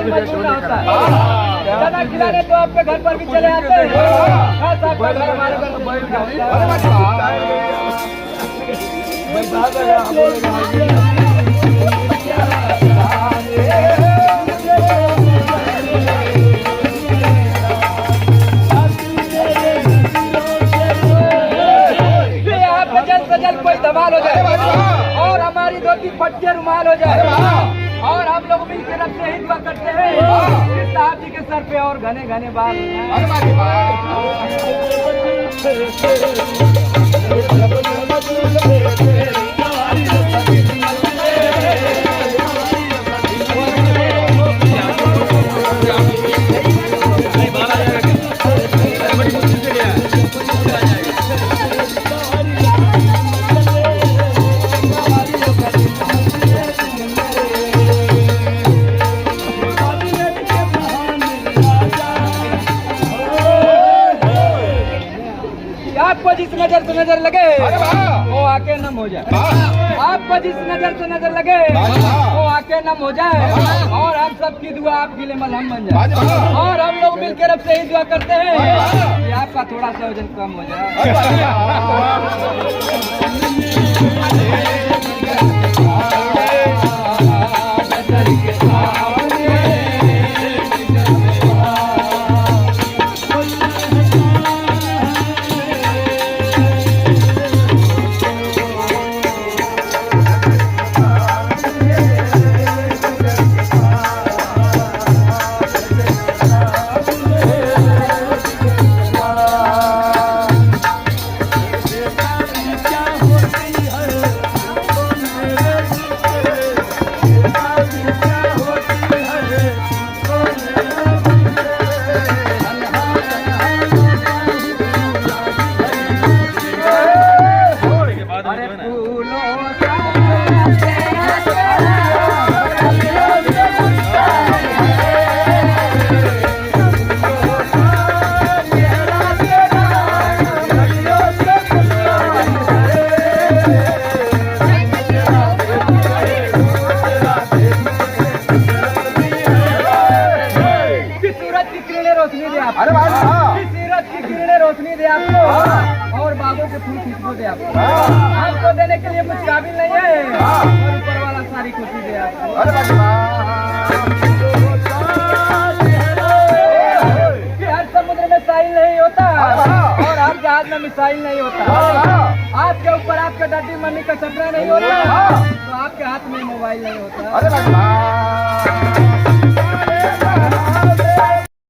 मजबूर ना होता। खाना खिलाने तो आपके घर पर भी चले आते हैं। आपका घर हमारे घर में बैठ जाता कोई धमाल हो जाए और हमारी धोती फट के रुमाल हो जाए और हम लोग मिलकर अपने ही दुआ करते हैं साहब जी के सर पे और घने घने बाल आपको जिस नजर से नजर लगे वो आके नम हो जाए। आपको जिस नजर से नजर लगे वो आके नम हो जाए और हम सबकी दुआ आपके लिए मलहम बन जाए और हम लोग मिलकर अब से ही दुआ करते हैं कि आपका थोड़ा सा वजन कम हो जाए। रोशनी दे आपको और बागों के फूल खुशबू दे आपको। आपको देने के लिए कुछ काबिल नहीं है और ऊपर वाला सारी खुशी दे आपको। हर समुद्र में साहिल नहीं होता और हर जहाज में मिसाइल नहीं होता। आपके ऊपर आपके डड्डी मम्मी का सपना नहीं होता तो आपके हाथ में मोबाइल नहीं होता।